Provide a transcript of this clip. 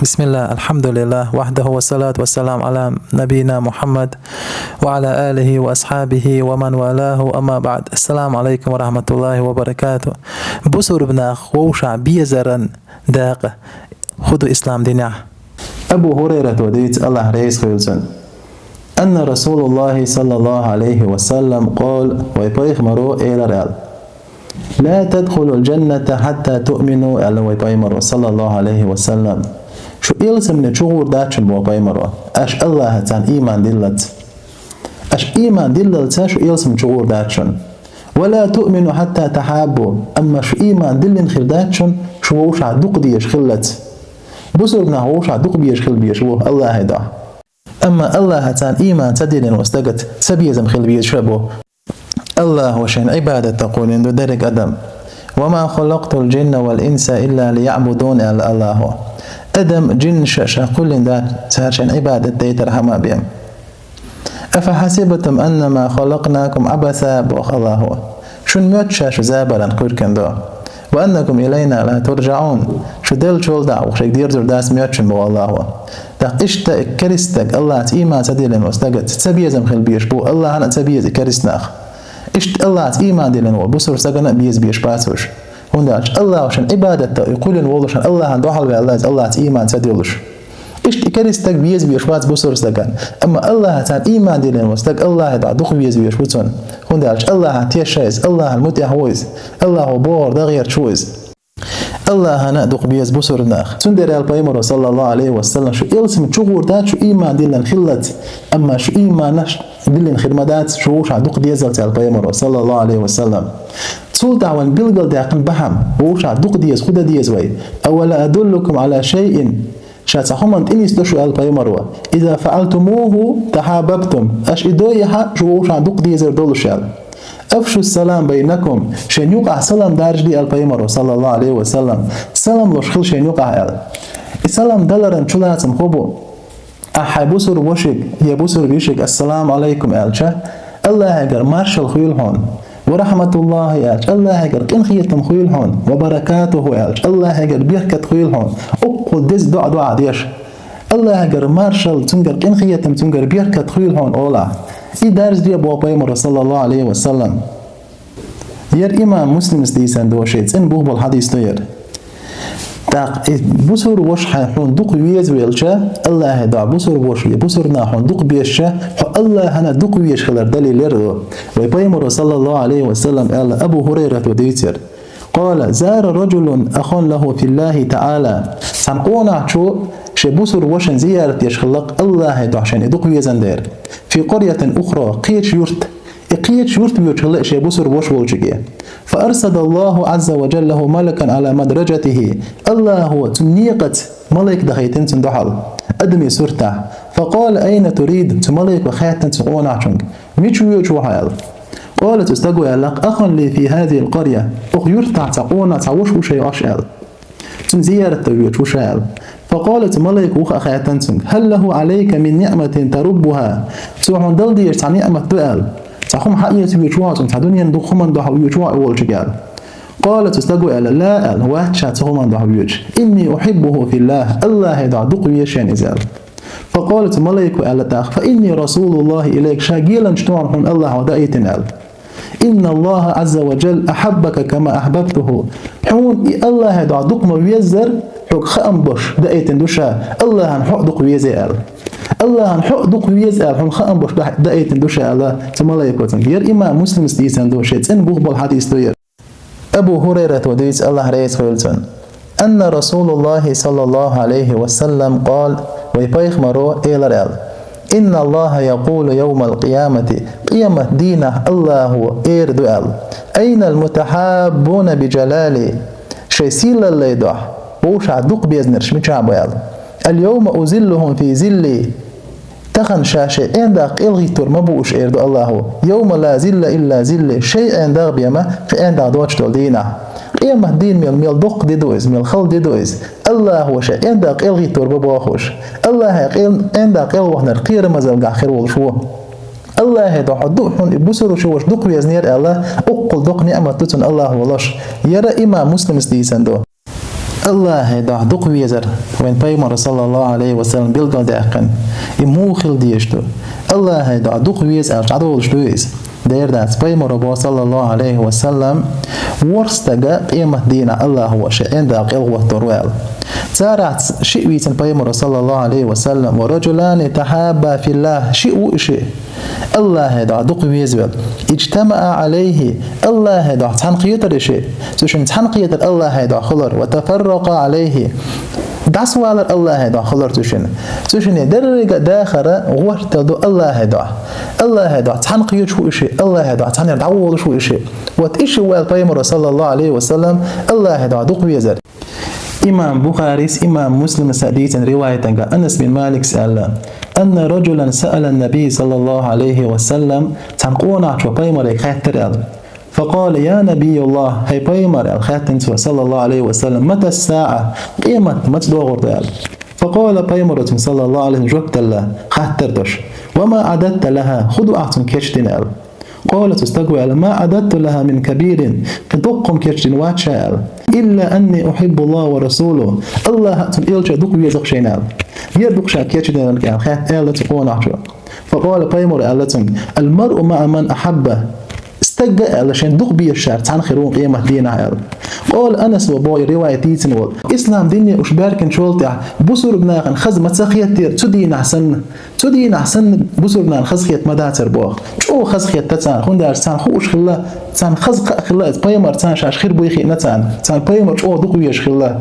بسم الله الحمد لله وحده والصلاة والسلام على نبينا محمد وعلى آله وأصحابه ومن والاه أما بعد. السلام عليكم ورحمة الله وبركاته. بصر بناخ ووشع بيزرن داق خدو إسلام دينه. أبو هريرة وديت الله رئيس خيلسن أن رسول الله صلى الله عليه وسلم قال ويبايخ مرو إلى ريال لا تدخلوا الجنة حتى تؤمنوا ألا ويبايخ مرو صلى الله عليه وسلم شو إلسم نشغور داتشن ويبايخ مرو أش الله تان إيمان دلت أش إيمان دلت شو إلسم نشغور داتشن ولا تؤمنوا حتى تحابوا أما شو إيمان دلن خير داتشن شو ووشع دوق ديش خلت بصرنا ووشع دوق بيش خل بيش الله هيدا أما الله تان إيمان تدين واستقت سبيزم خل بيش شبو الله وشين عبادة تقول إنه درك أدم وما خلقت الجن والإنس إلا ليعبدون الله أدم جن شاشا كل ذات سهرشين عبادة تيترحم بهم أفحسبتم أنما خلقناكم عبثا بوخ الله شن ميتشاش زابرا كركن دو وأنكم إلينا لا ترجعون شو دل شول دعو شيك دير زر داس ميتشن بو الله دق إشتا كريستك الله إيمان تدين واستقت سبيزم خل بيش بو الله أنا سبيز كريستناخ إشت الله إيمان دلن وبصر سجنا بيز بيش باسوش هنداش الله وشان عبادته يقولن والله شان الله عند وحل الله إيمان تدلش إشت كريستك بيز بيش باس بصر سجن أما الله تان إيمان دلن واستق الله يدع دخ بيز بيش بتون هنداش الله تيشيز الله المتيهويز الله بور دغير شويز الله هنا دق بيز بصر ناخ سندر البيمر صلى الله عليه وسلم شو إلسم شغور دات شو إيمان دلن خلت أما شو إيمان نش دلن خدمات شو وش عدق ديزلت البيمر صلى الله عليه وسلم تسول دعوان بلغل داقن بهم ووش عدق ديز خدا ديز وي أولا أدلكم على شيء شاتحهم أنت إني استشو البيمر إذا فعلتموه تحاببتم أش إدويها شو وش عدق ديزر دولشال أفشوا السلام بينكم شن يقع سلام دارج دي البيمر صلى الله عليه وسلم سلام لش خل شن يقع السلام دلرن شلاتم خبو أحبوسر وشك يبوسر بيشك السلام عليكم ألشة الله يقر مارشل خيل هون ورحمة الله يالش الله يقر كن خيتم خيل هون وبركاته يالش الله يقر بيركة خيل هون أقول دز دعاء ديش الله يقر مارشل تنقر كن خيتم تنقر بيركة خيل هون أولا إي دارز دي أبو بيمر صلى الله عليه وسلم ير إمام مسلم استيسان دوشيت إن بوه بالحديث تير تاق بصر وش حون دق ويز ويلشا الله دع بصر وش بصر ناحون دق بيشا الله هنا دق ويش خلر دليل يرضو ويبيمر صلى الله عليه وسلم قال أبو هريرة وديتر قال زار رجل أخ له في الله تعالى سنقونا شو شبصر وشن زيارة يشخلق الله دع عشان يدق ويزن دير في قرية أخرى قيش يرت إقيت يرت بيوتشلق شبصر وش والجيه فأرسل الله عز وجل له ملكا على مدرجته الله هو تنيقة ملك دخيتين تندحل أدمي سرته فقال أين تريد تملك وخاتن تقون عشنك ميشو يوشو حيال قالت استقوى لك أخا لي في هذه القرية أخيرتع تقون تعوشو شيء أشعل تم زيارة تبيوشو شعل فقالت ملك وخ خاتن هل له عليك من نعمة تربها سوحن دل ديش عن نعمة دؤل تخم حقيقة بيشوات أنت دنيا ندخم ندح بيشوا أول شجال قالت استقوا إلى لا الواحد تخم ندح بيش إني أحبه في الله الله يدع دق يشان إزال فقالت ملك إلى تاخ فإني رسول الله إليك شاقيلا اجتمعهم الله ودائتنا إن الله عز وجل أحبك كما أحببته حون الله يدع دق ويزر حق خام بش دائتن دشا الله حق دق ويزال الله حق دق ويزال حق خام بش دائتن دشا الله تملايكوتن ير إمام مسلم استيسان دوشيت إن بوخ بالحديث دوير أبو هريرة وديت الله رئيس خيلتن أن رسول الله صلى الله عليه وسلم قال ويبايخ مرو إيلر إن الله يقول يوم القيامة قيامة دينه الله هو إير دوال أين المتحابون بجلالي شيسيل اللي يدوح ووش عدوق بيزنرش ميشعبوال اليوم أزلهم في زلي تخن شاشي عندك إلغي تور مبوش إيردو الله يوم لا زل إلا زل شيء عندك بيما في عندك دوش دول دينه قيامة دين ميل دق ديدويز ميل خل ديدويز الله هو شيء عندك إلغي تور بباخوش الله يقيل عندك إلغي نر قير مزال قاخر والشوه الله هيدا حدوحون بسرو شوش دق بيزنير الله أقل دق نعمة تتن الله ولش يرى إمام مسلم استيسان دو الله دا دق ويزر وين بيمر صلى الله عليه وسلم بيلقى داقن يموخل ديشتو الله دا دق ويزر عدول شلويز دير داس بيمر صلى الله عليه وسلم ورستقى قيمة دين الله هو شيء عندك الغوة الروال زارت شيء ويتن بيمر صلى الله عليه وسلم ورجلان تحابا في الله شيء وشيء الله دا دق ويزر اجتمع عليه الله دا تنقية شيء سوشن تنقية الله دا خلر وتفرق عليه دعسوال الله دا خلر سوشن درجة داخرة غورت دو الله دا تنقية شو شيء الله دا تنير دعوال شو شيء وتإيش والبيمر صلى الله عليه وسلم الله دا دق ويزر إمام بخاري إمام مسلم سعديت رواية أنس بن مالك سأل أن رجلا سأل النبي صلى الله عليه وسلم تنقونا شو بيمر خاتر فقال يا نبي الله هي بيمر الخاتم صلى الله عليه وسلم متى الساعة قيمة متدوغر فقال بيمر صلى الله عليه وسلم جبت الله خاتردش وما عددت لها خذوا أعطن كيشتين قالت استقبل ما عددت لها من كبير قدقم كيشتين واتشال إلا أني أحب الله ورسوله الله هاتم إلجا دوك ويزق شينال يردوك شاكيشتين الكام خات إلت قونعشو فقال بيمر ألتم المرء مع من أحبه استجاء علشان دوق بيه الشعر تنخرون قيمة دينها قال أنس وباي رواية تيتن إسلام ديني أشباركن شولتع بسر بناغن خز متسخيت تدين أحسن بسر بناغن خزخيت مداتر باغ شو خزخيت تتان خون دار تان خوش خلا تان خزق خلا بيمر تان شاش خير بويخي نتان تان بيمر شو دوق بيش خلا